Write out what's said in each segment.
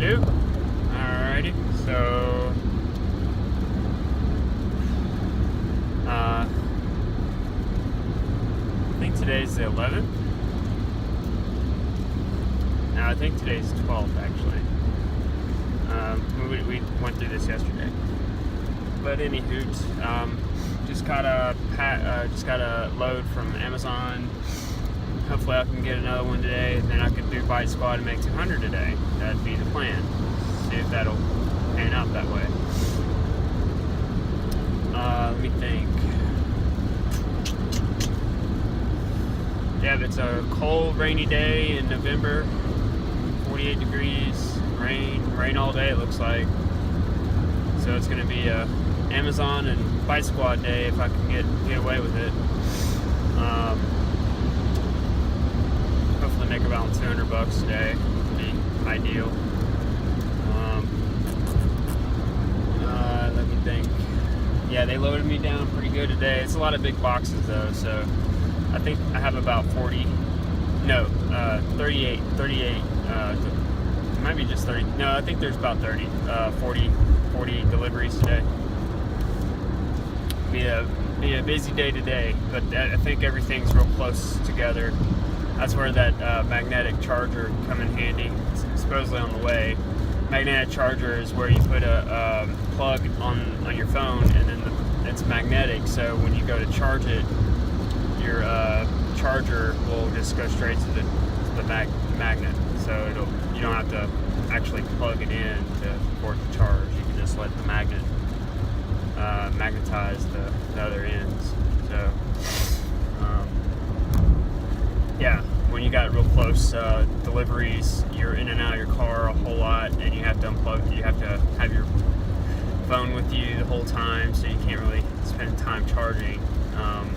do. Alrighty, so I think today's the 11th. No, I think today's 12th actually. We went through this yesterday. But anywho, just got a load from Amazon. Hopefully I can get another one today, then I can do Bite Squad and make 200 today. That'd be the plan. See if that'll pan out that way. Let me think. Yeah, it's a cold, rainy day in November. 48 degrees, rain all day it looks like. So it's gonna be a Amazon and Bite Squad day if I can get away with it. Hopefully make about $200 today. Would be ideal. Let me think. Yeah, they loaded me down pretty good today. It's a lot of big boxes though, so I think I have about 38, might be just 30. No, I think there's about 40 deliveries today. Be a busy day today, but I think everything's real close together. That's where that magnetic charger come in handy. It's supposedly on the way. Magnetic charger is where you put a plug on your phone, and then it's magnetic. So when you go to charge it, your charger will just go straight to the magnet. So you don't have to actually plug it in for it to charge. You can just let the magnet magnetize the other ends. So yeah, when you got real close deliveries, you're in and out of your car a whole lot, and you have to unplug. You have to have your phone with you the whole time, so you can't really spend time charging. I'm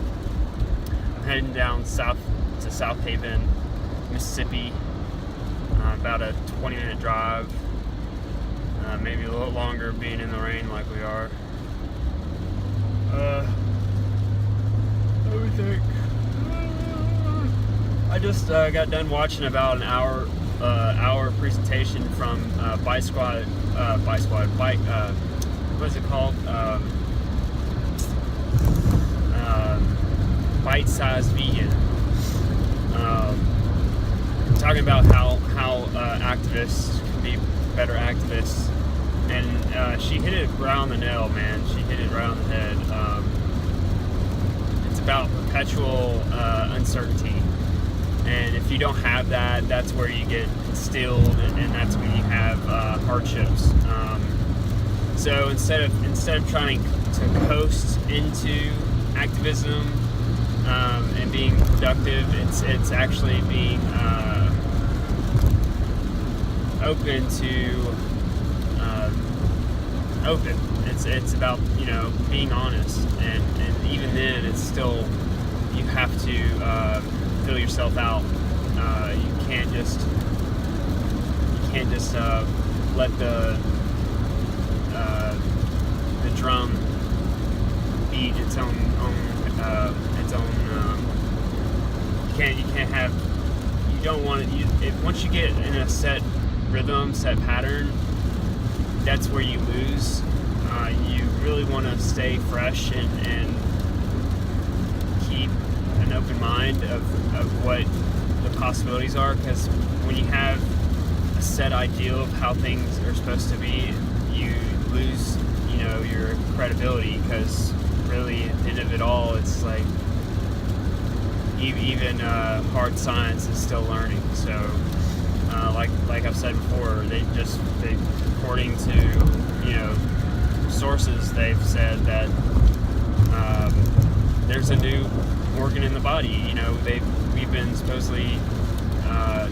heading down south to South Haven, Mississippi. About a 20-minute drive, maybe a little longer being in the rain like we are. Let me think. I just got done watching about an hour presentation from Bite Squad. What is it called? Bite-sized vegan. Talking about how activists can be better activists, and she hit it right on the nail, man. She hit it right on the head. It's about perpetual uncertainty, and if you don't have that, that's where you get instilled, and that's when you have hardships. So instead of trying to coast into activism and being productive, it's actually being open to open. It's about being honest, and even then it's still, you have to fill yourself out. You can't just let the drum beat its own. You can't have. You don't want it. Once you get in a set rhythm, set pattern, that's where you lose. You really want to stay fresh and keep an open mind of what the possibilities are, because when you have a set ideal of how things are supposed to be, you lose your credibility, because really at the end of it all, it's like even hard science is still learning. So like I've said before, they according to sources, they've said that there's a new organ in the body. We've been supposedly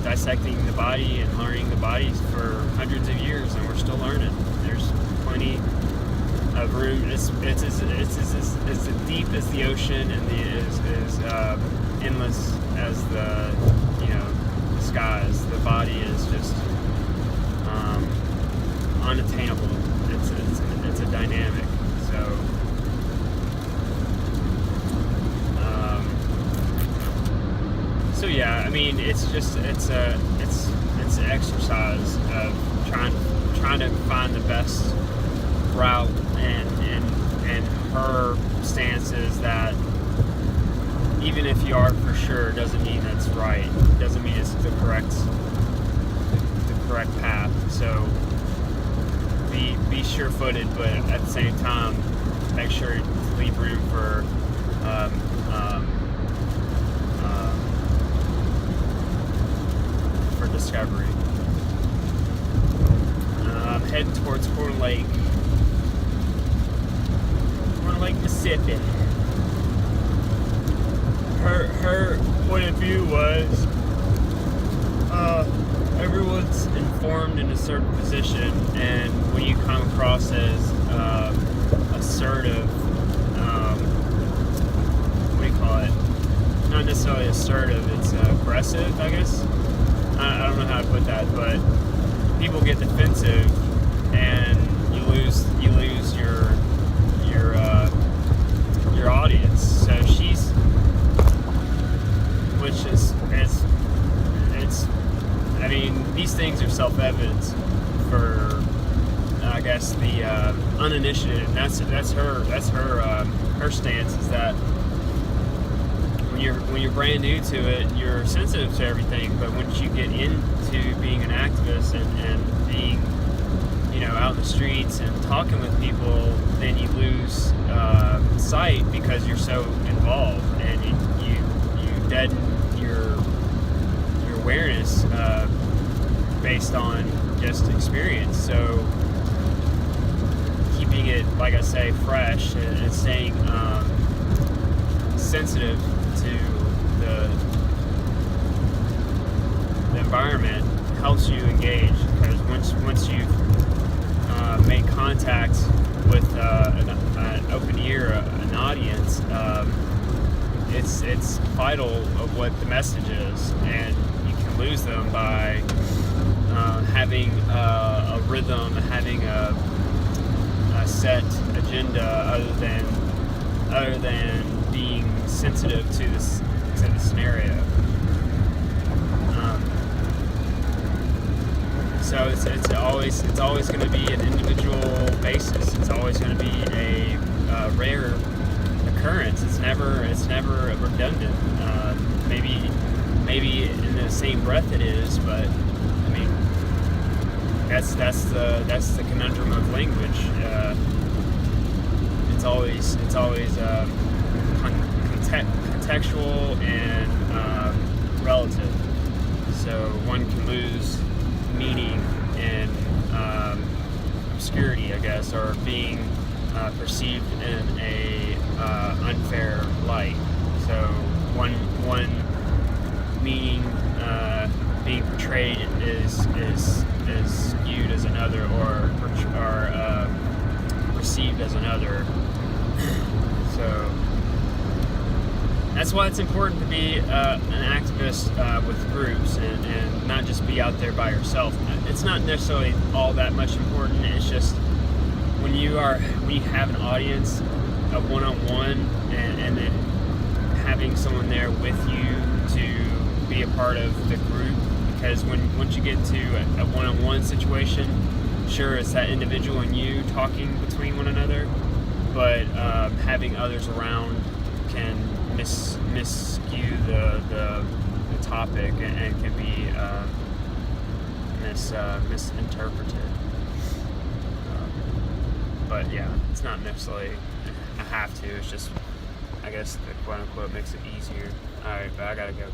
dissecting the body and learning the bodies for hundreds of years, and we're still learning. There's plenty of room. It's as deep as the ocean, and as endless as the skies. The body is just unattainable. It's a dynamic. So yeah, I mean, it's an exercise of trying to trying to find the best route, and her stance is that even if you are for sure, doesn't mean that's right. Doesn't mean it's the correct path. So be sure-footed, but at the same time, make sure to leave room for discovery. I'm heading towards Corn Lake, Mississippi. Her point of view was everyone's informed in a certain position, and when you come across as assertive, what do you call it? Not necessarily assertive, it's aggressive, I guess. I don't know how to put that, but people get defensive, and you lose your audience. So I mean, these things are self-evident for, I guess, the uninitiated, and that's her stance, is that when you're brand new to it, you're sensitive to everything, but once you get into being an activist and being, out in the streets and talking with people, then you lose sight because you're so involved, and you deaden your awareness based on just experience. So keeping it, like I say, fresh and staying sensitive to the environment helps you engage, because once you've made contact with an open ear, an audience, it's vital of what the message is, and you can lose them by having a rhythm, having a set agenda, other than being sensitive to the scenario. So it's always going to be an individual basis. It's always going to be a rare occurrence. It's never redundant. Maybe in the same breath it is, but I mean, that's the conundrum of language. It's always contextual and relative. So one can lose meaning in obscurity, I guess, or being perceived in a unfair light. So one meaning being portrayed is viewed as another, or perceived as another. So that's why it's important to be an activist with groups, and not just be out there by yourself. It's not necessarily all that much important. It's just when you have an audience, a one-on-one, and then having someone there with you to be a part of the group. Because once you get to a one-on-one situation, sure, it's that individual and you talking between one another, but having others around can miscue the topic, and can be misinterpreted. But yeah, it's not necessarily a have to. It's just, I guess, the quote unquote makes it easier. All right, but I gotta go.